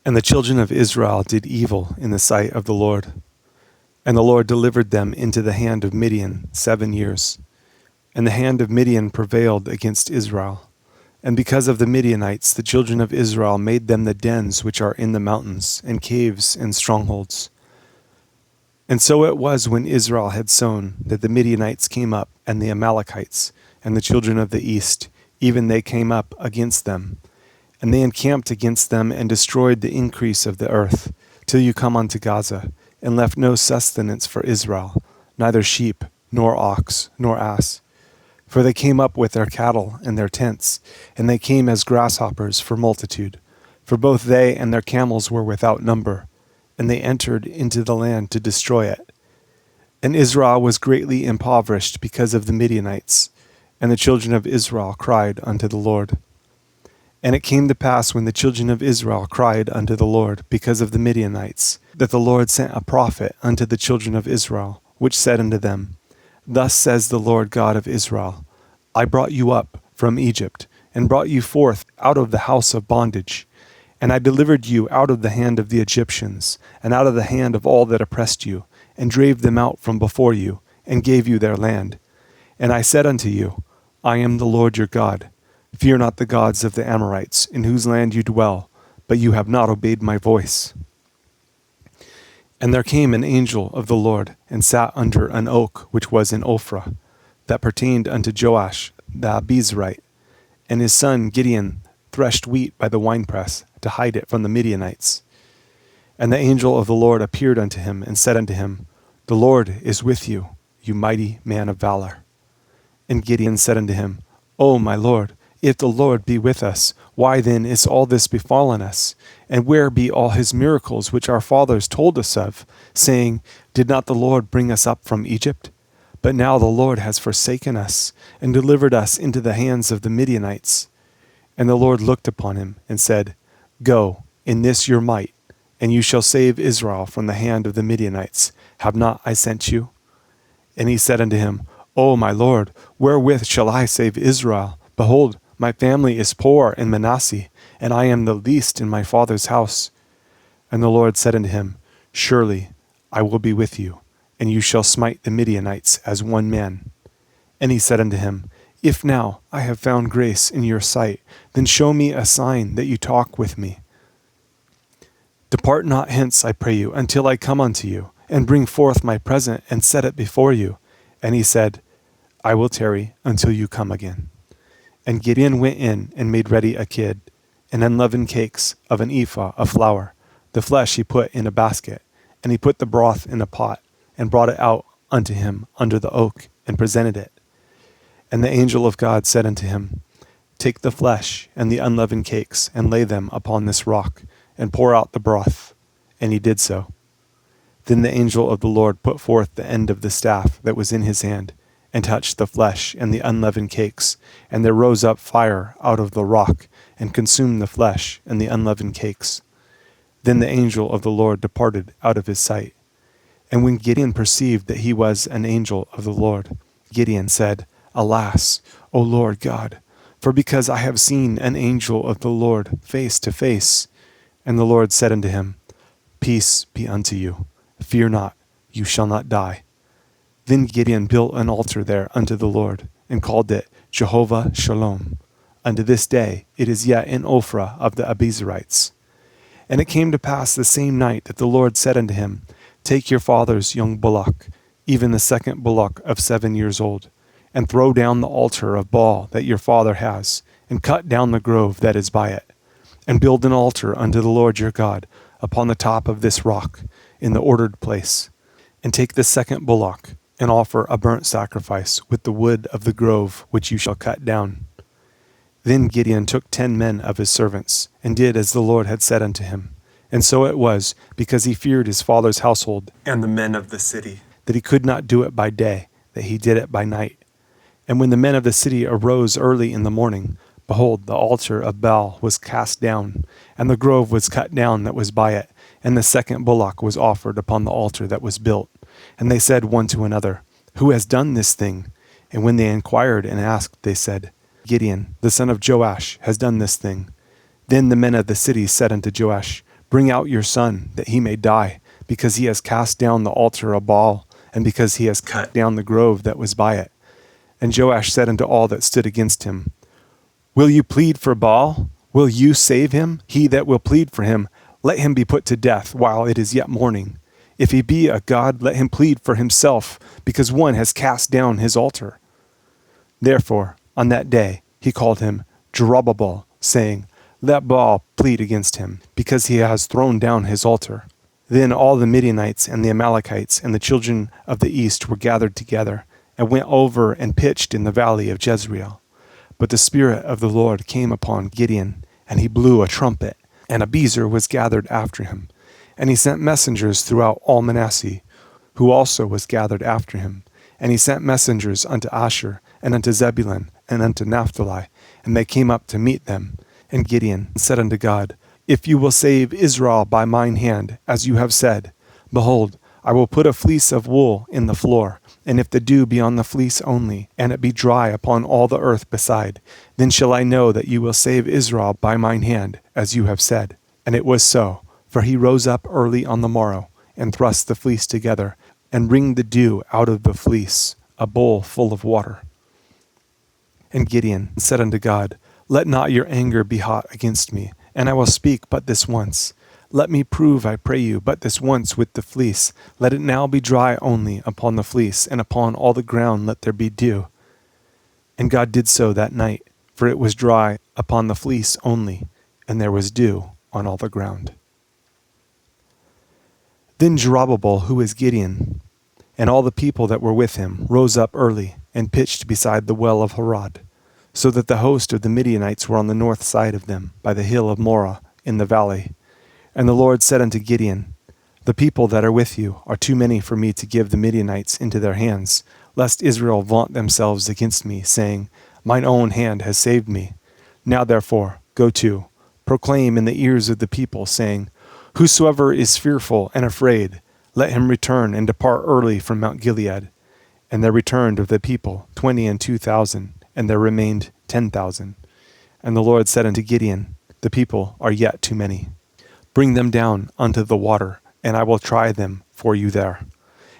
And the children of Israel did evil in the sight of the Lord. And the Lord delivered them into the hand of Midian 7 years. And the hand of Midian prevailed against Israel. And because of the Midianites, the children of Israel made them the dens which are in the mountains, and caves and strongholds. And so it was when Israel had sown, that the Midianites came up, and the Amalekites, and the children of the east, even they came up against them. And they encamped against them, and destroyed the increase of the earth, till you come unto Gaza, and left no sustenance for Israel, neither sheep, nor ox, nor ass. For they came up with their cattle and their tents, and they came as grasshoppers for multitude. For both they and their camels were without number, and they entered into the land to destroy it. And Israel was greatly impoverished because of the Midianites, and the children of Israel cried unto the Lord. And it came to pass when the children of Israel cried unto the Lord because of the Midianites, that the Lord sent a prophet unto the children of Israel, which said unto them, Thus says the Lord God of Israel, I brought you up from Egypt, and brought you forth out of the house of bondage. And I delivered you out of the hand of the Egyptians, and out of the hand of all that oppressed you, and drave them out from before you, and gave you their land. And I said unto you, I am the Lord your God. Fear not the gods of the Amorites, in whose land you dwell, but you have not obeyed my voice. And there came an angel of the Lord, and sat under an oak which was in Ophrah, that pertained unto Joash the Abiezrite. And his son Gideon threshed wheat by the winepress, to hide it from the Midianites. And the angel of the Lord appeared unto him, and said unto him, The Lord is with you, you mighty man of valor. And Gideon said unto him, O my Lord, if the Lord be with us, why then is all this befallen us? And where be all his miracles which our fathers told us of, saying, Did not the Lord bring us up from Egypt? But now the Lord has forsaken us, and delivered us into the hands of the Midianites. And the Lord looked upon him, and said, Go, in this your might, and you shall save Israel from the hand of the Midianites. Have not I sent you? And he said unto him, O my Lord, wherewith shall I save Israel? Behold, my family is poor in Manasseh, and I am the least in my father's house. And the Lord said unto him, Surely I will be with you, and you shall smite the Midianites as one man. And he said unto him, If now I have found grace in your sight, then show me a sign that you talk with me. Depart not hence, I pray you, until I come unto you, and bring forth my present, and set it before you. And he said, I will tarry until you come again. And Gideon went in and made ready a kid, and unleavened cakes of an ephah of flour. The flesh he put in a basket, and he put the broth in a pot, and brought it out unto him under the oak, and presented it. And the angel of God said unto him, Take the flesh and the unleavened cakes, and lay them upon this rock, and pour out the broth. And he did so. Then the angel of the Lord put forth the end of the staff that was in his hand, and touched the flesh and the unleavened cakes, and there rose up fire out of the rock, and consumed the flesh and the unleavened cakes. Then the angel of the Lord departed out of his sight. And when Gideon perceived that he was an angel of the Lord, Gideon said, Alas, O Lord God, for because I have seen an angel of the Lord face to face. And the Lord said unto him, Peace be unto you. Fear not, you shall not die. Then Gideon built an altar there unto the Lord, and called it Jehovah Shalom. Unto this day it is yet in Ophrah of the Abiezrites. And it came to pass the same night that the Lord said unto him, Take your father's young bullock, even the second bullock of 7 years old, and throw down the altar of Baal that your father has, and cut down the grove that is by it, and build an altar unto the Lord your God upon the top of this rock, in the ordered place. And take the second bullock, and offer a burnt sacrifice with the wood of the grove which you shall cut down. Then Gideon took 10 men of his servants, and did as the Lord had said unto him. And so it was, because he feared his father's household and the men of the city, that he could not do it by day, that he did it by night. And when the men of the city arose early in the morning, behold, the altar of Baal was cast down, and the grove was cut down that was by it, and the second bullock was offered upon the altar that was built. And they said one to another, Who has done this thing? And when they inquired and asked, they said, Gideon, the son of Joash, has done this thing. Then the men of the city said unto Joash, Bring out your son, that he may die, because he has cast down the altar of Baal, and because he has cut down the grove that was by it. And Joash said unto all that stood against him, Will you plead for Baal? Will you save him? He that will plead for him, let him be put to death while it is yet morning. If he be a god, let him plead for himself, because one has cast down his altar. Therefore, on that day, he called him Jerubbaal, saying, Let Baal plead against him, because he has thrown down his altar. Then all the Midianites and the Amalekites and the children of the east were gathered together, and went over and pitched in the valley of Jezreel. But the Spirit of the Lord came upon Gideon, and he blew a trumpet, and Abiezer was gathered after him. And he sent messengers throughout all Manasseh, who also was gathered after him. And he sent messengers unto Asher, and unto Zebulun, and unto Naphtali, and they came up to meet them. And Gideon said unto God, If you will save Israel by mine hand, as you have said, behold, I will put a fleece of wool in the floor, and if the dew be on the fleece only, and it be dry upon all the earth beside, then shall I know that you will save Israel by mine hand, as you have said. And it was so, for he rose up early on the morrow, and thrust the fleece together, and wringed the dew out of the fleece, a bowl full of water. And Gideon said unto God, Let not your anger be hot against me, and I will speak but this once. Let me prove, I pray you, but this once with the fleece. Let it now be dry only upon the fleece, and upon all the ground let there be dew. And God did so that night, for it was dry upon the fleece only, and there was dew on all the ground. Then Jerubbaal, who is Gideon, and all the people that were with him, rose up early, and pitched beside the well of Harod, so that the host of the Midianites were on the north side of them, by the hill of Moreh, in the valley. And the Lord said unto Gideon, The people that are with you are too many for me to give the Midianites into their hands, lest Israel vaunt themselves against me, saying, Mine own hand has saved me. Now therefore, go to, proclaim in the ears of the people, saying, Whosoever is fearful and afraid, let him return and depart early from Mount Gilead. And there returned of the people 22,000, and there remained 10,000. And the Lord said unto Gideon, The people are yet too many. Bring them down unto the water, and I will try them for you there.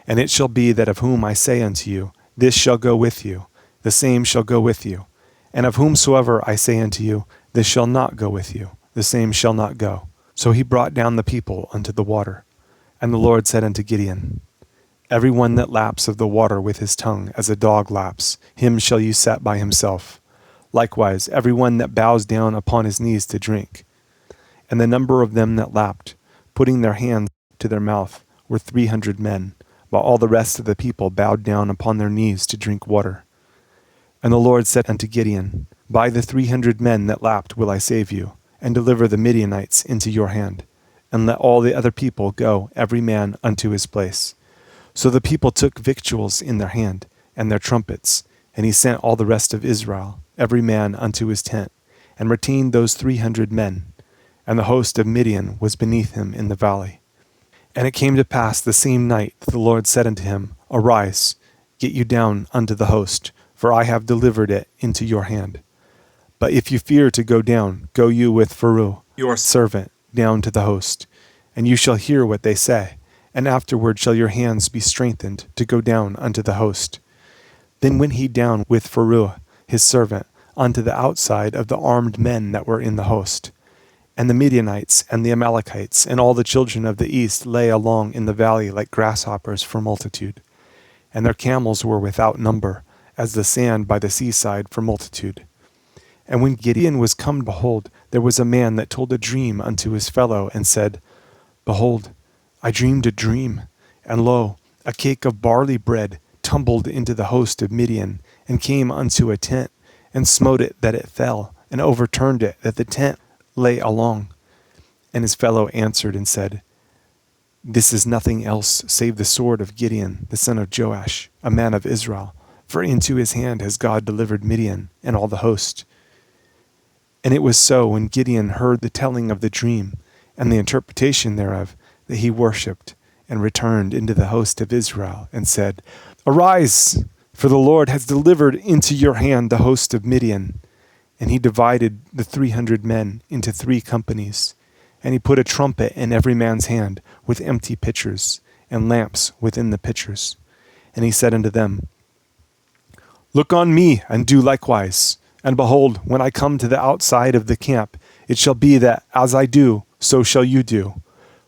And it shall be that of whom I say unto you, This shall go with you, the same shall go with you. And of whomsoever I say unto you, This shall not go with you, the same shall not go. So he brought down the people unto the water. And the Lord said unto Gideon, Every one that laps of the water with his tongue, as a dog laps, him shall you set by himself. Likewise, every one that bows down upon his knees to drink. And the number of them that lapped, putting their hands to their mouth, were 300 men, while all the rest of the people bowed down upon their knees to drink water. And the Lord said unto Gideon, By the 300 men that lapped will I save you, and deliver the Midianites into your hand. And let all the other people go, every man unto his place. So the people took victuals in their hand, and their trumpets, and he sent all the rest of Israel, every man unto his tent, and retained those 300 men. And the host of Midian was beneath him in the valley. And it came to pass the same night that the Lord said unto him, Arise, get you down unto the host, for I have delivered it into your hand. But if you fear to go down, go you with Phurah, your servant, down to the host, and you shall hear what they say, and afterward shall your hands be strengthened to go down unto the host. Then went he down with Phurah, his servant, unto the outside of the armed men that were in the host. And the Midianites and the Amalekites and all the children of the east lay along in the valley like grasshoppers for multitude. And their camels were without number, as the sand by the seaside for multitude. And when Gideon was come, behold, there was a man that told a dream unto his fellow, and said, Behold, I dreamed a dream, and lo, a cake of barley bread tumbled into the host of Midian, and came unto a tent, and smote it that it fell, and overturned it that the tent lay along. And his fellow answered and said, This is nothing else save the sword of Gideon, the son of Joash, a man of Israel, for into his hand has God delivered Midian and all the host. And it was so, when Gideon heard the telling of the dream, and the interpretation thereof, that he worshipped, and returned into the host of Israel, and said, Arise, for the Lord has delivered into your hand the host of Midian. And he divided the 300 men into 3 companies, And he put a trumpet in every man's hand, with empty pitchers, and lamps within the pitchers. And he said unto them, Look on me, and do likewise. And behold, when I come to the outside of the camp, it shall be that as I do, so shall you do.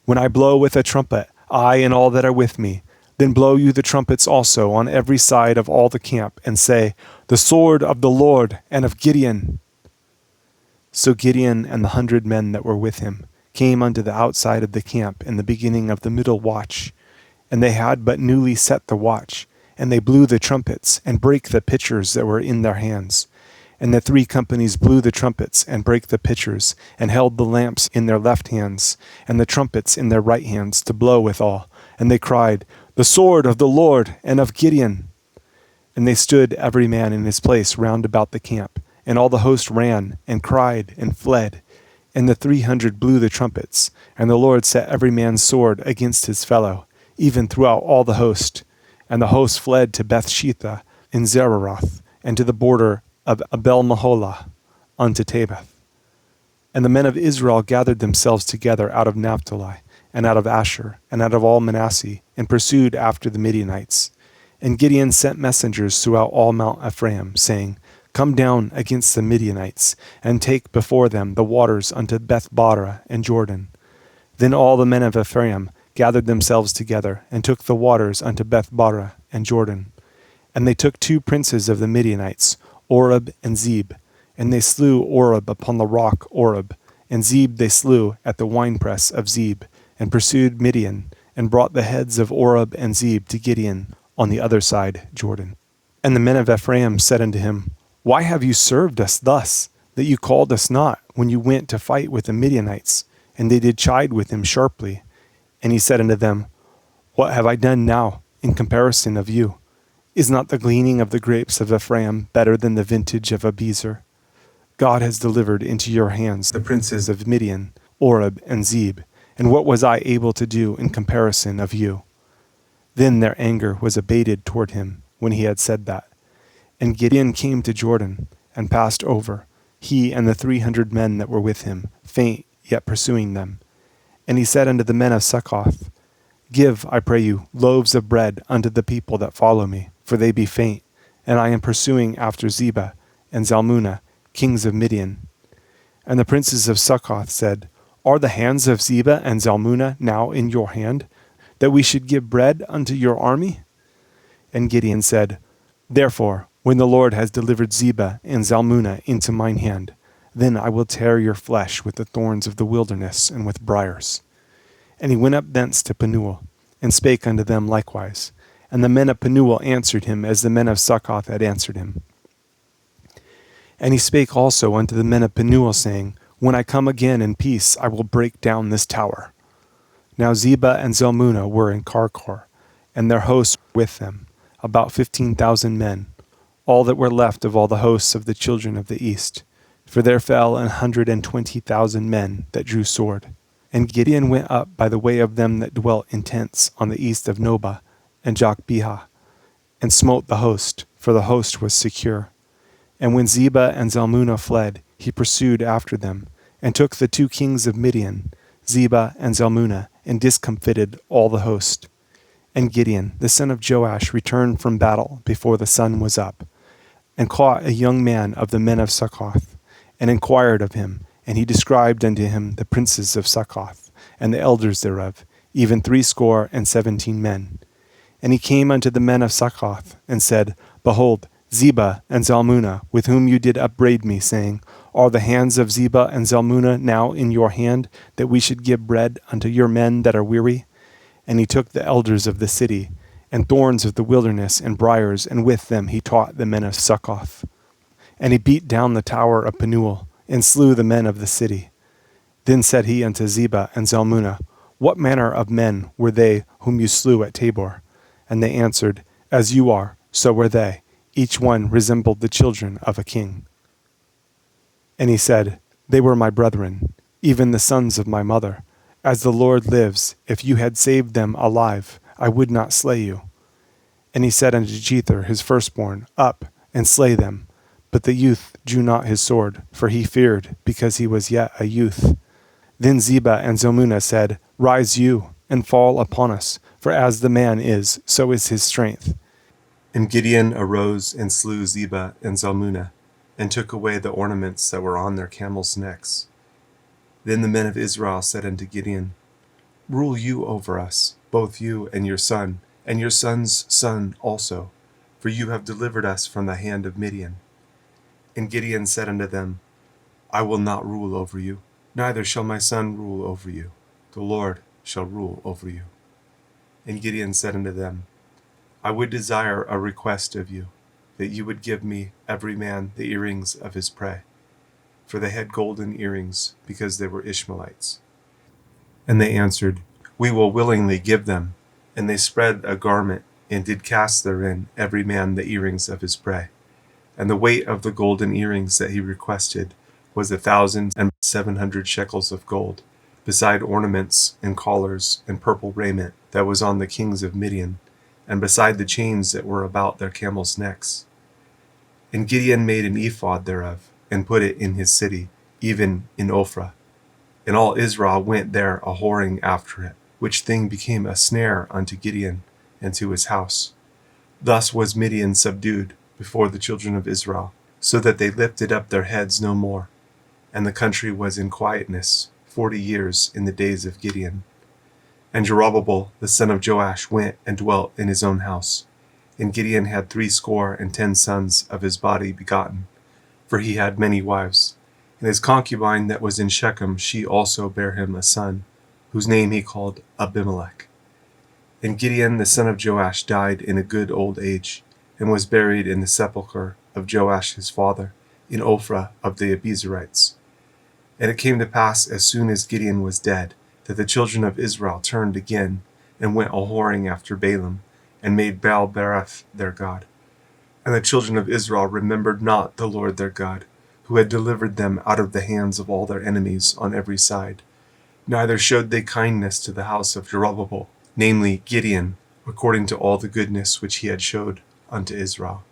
When I blow with a trumpet, I and all that are with me, then blow you the trumpets also on every side of all the camp, and say, The sword of the Lord and of Gideon. So Gideon and the 100 men that were with him came unto the outside of the camp in the beginning of the middle watch. And they had but newly set the watch, and they blew the trumpets, and brake the pitchers that were in their hands. And the 3 companies blew the trumpets, and brake the pitchers, and held the lamps in their left hands, and the trumpets in their right hands, to blow withal. And they cried, The sword of the Lord and of Gideon. And they stood every man in his place round about the camp, and all the host ran, and cried, and fled. And the 300 blew the trumpets, and the Lord set every man's sword against his fellow, even throughout all the host. And the host fled to Bethshittah in Zererath, and to the border of Abelmeholah unto Tabbath. And the men of Israel gathered themselves together out of Naphtali, and out of Asher, and out of all Manasseh, and pursued after the Midianites. And Gideon sent messengers throughout all Mount Ephraim, saying, Come down against the Midianites, and take before them the waters unto Bethshittah and Jordan. Then all the men of Ephraim gathered themselves together, and took the waters unto Bethshittah and Jordan. And they took 2 princes of the Midianites, Oreb and Zeb, and they slew Oreb upon the rock Oreb, and Zeb they slew at the winepress of Zeb, and pursued Midian, and brought the heads of Oreb and Zeb to Gideon on the other side Jordan. And the men of Ephraim said unto him, Why have you served us thus, that you called us not when you went to fight with the Midianites? And they did chide with him sharply. And he said unto them, What have I done now in comparison of you? Is not the gleaning of the grapes of Ephraim better than the vintage of Abiezer? God has delivered into your hands the princes of Midian, Oreb and Zeb, and what was I able to do in comparison of you? Then their anger was abated toward him when he had said that. And Gideon came to Jordan, and passed over, he and the 300 men that were with him, faint yet pursuing them. And he said unto the men of Succoth, Give, I pray you, loaves of bread unto the people that follow me, for they be faint, and I am pursuing after Zebah and Zalmunna, kings of Midian. And the princes of Succoth said, Are the hands of Zebah and Zalmunna now in your hand, that we should give bread unto your army? And Gideon said, Therefore, when the Lord has delivered Zebah and Zalmunna into mine hand, then I will tear your flesh with the thorns of the wilderness and with briars. And he went up thence to Penuel, and spake unto them likewise. And the men of Penuel answered him as the men of Succoth had answered him. And he spake also unto the men of Penuel, saying, When I come again in peace, I will break down this tower. Now Zebah and Zalmunna were in Karkor, and their hosts with them, about 15,000 men, all that were left of all the hosts of the children of the east. For there fell 120,000 men that drew sword. And Gideon went up by the way of them that dwelt in tents on the east of Nobah and Jokbeah, and smote the host, for the host was secure. And when Zebah and Zalmunna fled, he pursued after them, and took the 2 kings of Midian, Zebah and Zalmunna, and discomfited all the host. And Gideon, the son of Joash, returned from battle before the sun was up, and caught a young man of the men of Succoth, and inquired of him, and he described unto him the princes of Succoth, and the elders thereof, even 70 men. And he came unto the men of Succoth, and said, Behold, Zebah and Zalmunna, with whom you did upbraid me, saying, Are the hands of Zebah and Zalmunna now in your hand, that we should give bread unto your men that are weary? And he took the elders of the city, and thorns of the wilderness, and briars, and with them he taught the men of Succoth. And he beat down the tower of Penuel, and slew the men of the city. Then said he unto Zebah and Zalmunna, What manner of men were they whom you slew at Tabor? And they answered, As you are, so were they. Each one resembled the children of a king. And he said, They were my brethren, even the sons of my mother. As the Lord lives, if you had saved them alive, I would not slay you. And he said unto Jether his firstborn, Up, and slay them. But the youth drew not his sword, for he feared, because he was yet a youth. Then Zebah and Zalmunna said, Rise you, and fall upon us, for as the man is, so is his strength. And Gideon arose and slew Zebah and Zalmunna, and took away the ornaments that were on their camels' necks. Then the men of Israel said unto Gideon, Rule you over us, both you and your son's son also, for you have delivered us from the hand of Midian. And Gideon said unto them, I will not rule over you, neither shall my son rule over you. The Lord shall rule over you. And Gideon said unto them, I would desire a request of you, that you would give me every man the earrings of his prey. For they had golden earrings, because they were Ishmaelites. And they answered, We will willingly give them. And they spread a garment, and did cast therein every man the earrings of his prey. And the weight of the golden earrings that he requested was 1,700 shekels of gold, beside ornaments and collars and purple raiment that was on the kings of Midian, and beside the chains that were about their camels' necks. And Gideon made an ephod thereof, and put it in his city, even in Ophrah. And all Israel went there a whoring after it, which thing became a snare unto Gideon and to his house. Thus was Midian subdued before the children of Israel, so that they lifted up their heads no more. And the country was in quietness 40 years in the days of Gideon. And Jerubbabel the son of Joash went and dwelt in his own house. And Gideon had 70 sons of his body begotten, for he had many wives. And his concubine that was in Shechem, she also bare him a son, whose name he called Abimelech. And Gideon the son of Joash died in a good old age, and was buried in the sepulchre of Joash his father, in Ophrah of the Abiezrites. And it came to pass, as soon as Gideon was dead, that the children of Israel turned again, and went a whoring after Baalim, and made Baal-berith their god. And the children of Israel remembered not the Lord their God, who had delivered them out of the hands of all their enemies on every side. Neither showed they kindness to the house of Jerubbabel, namely Gideon, according to all the goodness which he had showed unto Israel.